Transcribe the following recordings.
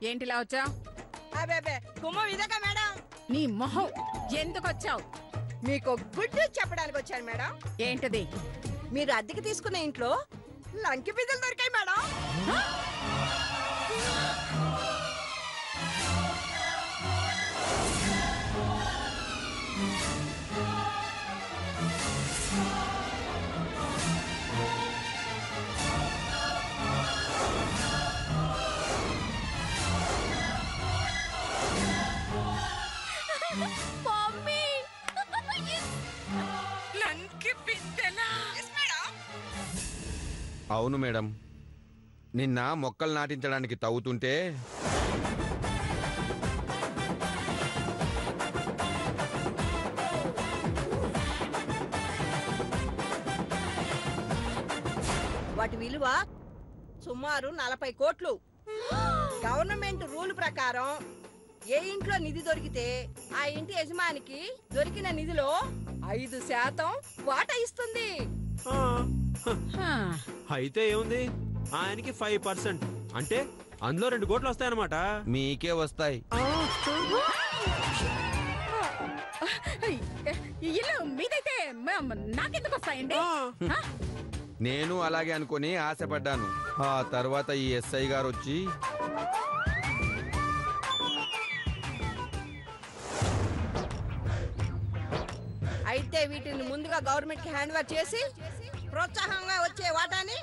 ఏంటిలా వచ్చావు? అబే గుమ్మం ఇదగా మేడం. నీ మొహం ఎందుకు వచ్చావు? మీకు గుడ్ న్యూస్ చెప్పడానికి వచ్చాను మేడం. ఏంటిది? మీరు అద్దెకి తీసుకున్న ఇంట్లో లంకి బిందెలు దొరికాయి మేడం. అవును మేడం, నిన్న మొక్కలు నాటించడానికి తవ్వుతుంటే వాటి విలువ సుమారు 40 కోట్లు. గవర్నమెంట్ రూల్ ప్రకారం ఏ ఇంట్లో నిధి దొరికితే ఆ ఇంటి యజమానికి దొరికిన నిధిలో 5% వాటా ఇస్తుంది. అయితే ఏముంది, ఆయనకి 5%, అంటే అందులో 2 కోట్లు వస్తాయన్నమాట. మీకే వస్తాయి. ఇల్లు మీదైతే నాకెందుకు వస్తాయండి? నేను అలాగే అనుకుని ఆశపడ్డాను. ఆ తర్వాత ఈ ఎస్ఐ గారు వచ్చి అయితే వీటిని ముందుగా గవర్నమెంట్ కి హ్యాండ్ ఓవర్ చేసి ప్రోత్సాహంగా వచ్చే వాటాని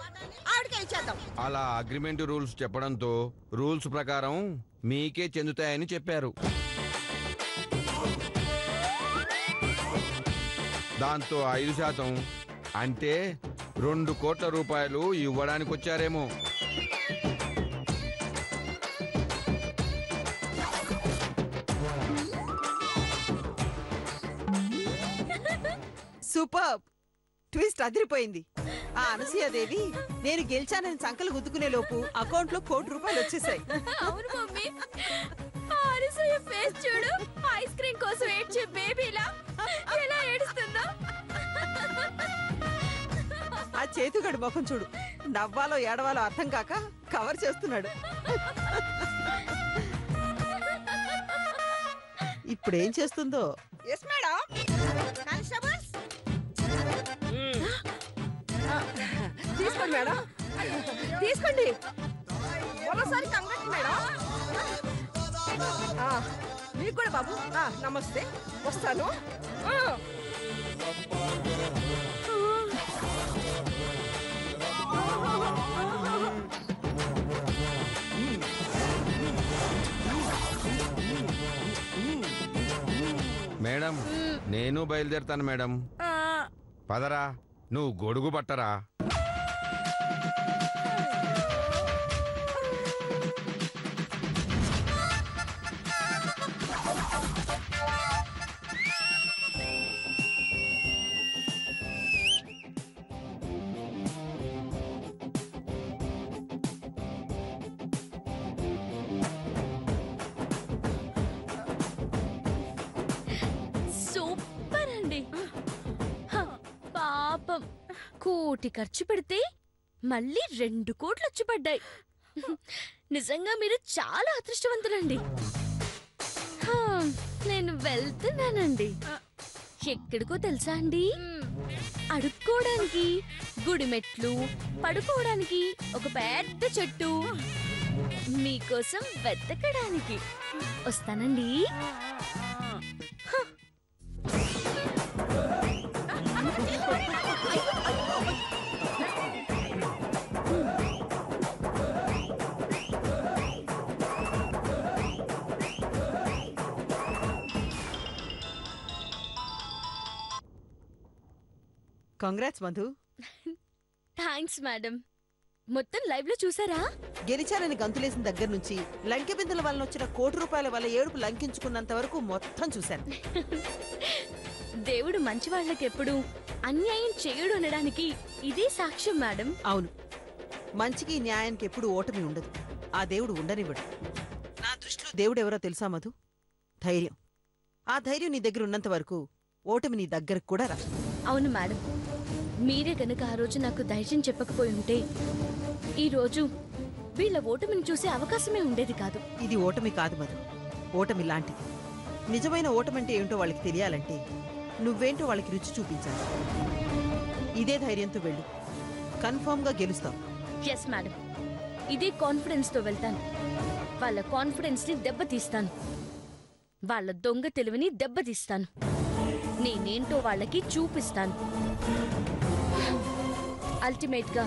ఆవిడకే ఇచ్చేద్దాం. అలా అగ్రిమెంట్ రూల్స్ చెప్పడంతో రూల్స్ ప్రకారం మీకే చెందుతాయని చెప్పారు. దాంతో 5% అంటే 2 కోట్ల రూపాయలు ఇవ్వడానికి వచ్చారేమో. సూపర్ ట్విస్ట్ అదిరిపోయింది. ఆ అనసూయాదేవి నేను గెలిచానని సంకలు గుద్దుకునే లోపు అకౌంట్ లో 1 కోటి రూపాయలు వచ్చేసాయి. అవును మమ్మీ, అనసూయ ఫేస్ చూడు, ఐస్ క్రీమ్ కోసం ఏడ్చే బేబీలా ఎలా ఏడుస్తుందో. ఆ చేతుగడి ముఖం చూడు, నవ్వాలో ఏడవాలో అర్థం కాక కవర్ చేస్తున్నాడు. ఇప్పుడేం చేస్తుందో. Yes madam. కానిస్టేబుల్స్ తీసుకోండి మేడం, తీసుకోండి. మరోసారి కంగ్రాట్స్ మేడం. మీకు కూడా బాబు. నమస్తే, వస్తాను. మేడం, నేను బయలుదేరుతాను మేడం. పదరా, నువ్వు గొడుగు పట్టరా. సూపర్ అండి. పాపం కోటి ఖర్చు పెడితే మళ్ళీ 2 కోట్లు వచ్చి పడ్డాయి. నిజంగా మీరు చాలా అదృష్టవంతులండి. నేను వెళ్తున్నానండి. ఎక్కడికో తెలుసా అండి? అడుక్కోవడానికి గుడి మెట్లు, పడుకోవడానికి ఒక పెద్ద చెట్టు, మీకోసం వెతకడానికి. వస్తానండి. కంగ్రాట్స్ మధు. Thanks madam. మొత్తం లైవ్ లో చూసారా? గెలిచానని గంతులేసిన దగ్గర నుంచి లంకె బిందెల వల్ల వచ్చిన 1 కోటి రూపాయల వల్ల ఏడుపు లంకించుకున్నంత వరకు మొత్తం చూశాను. దేవుడు మంచి వాళ్ళకెప్పుడు అన్యాయం చేయడు అనడానికి ఇదే సాక్ష్యం మేడం. అవును, మంచికి న్యాయానికి ఎప్పుడు ఓటమి ఉండదు. ఆ దేవుడు ఉండనివ్వడు. నా దృష్టిలో దేవుడు ఎవరో తెలుసా మధు? ధైర్యం. ఆ ధైర్యం నీ దగ్గర ఉన్నంత వరకు ఓటమి నీ దగ్గరకు కూడా రా. అవును మేడం, మీరే గనక ఆ రోజు నాకు ధైర్యం చెప్పకపోయి ఉంటే ఈరోజు వీళ్ళ ఓటమిని చూసే అవకాశమే ఉండేది కాదు. ఇది ఓటమి కాదు మధు, ఓటమి లాంటిది. నిజమైన ఓటమంటే ఏంటో వాళ్ళకి తెలియాలంటే నువ్వేంటో వాళ్ళకి రుచి చూపించాలి. ఇదే ధైర్యంతో వెళ్ళు, కన్ఫర్మ్గా గెలుస్తావు. ఎస్ మేడం, ఇదే కాన్ఫిడెన్స్తో వెళ్తాను. వాళ్ళ కాన్ఫిడెన్స్ని దెబ్బతీస్తాను, వాళ్ళ దొంగ తెలివిని దెబ్బతీస్తాను. నేనేంటో వాళ్ళకి చూపిస్తాను. అల్టిమేట్గా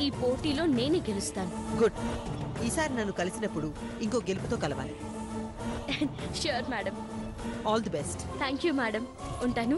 ఈ పోటీలో నేనే గెలుస్తాను. గుడ్. ఈసారి నన్ను కలిసినప్పుడు ఇంకో గెలుపుతో కలవాలి. Sure madam. All the best. Thank you madam. ఉంటాను.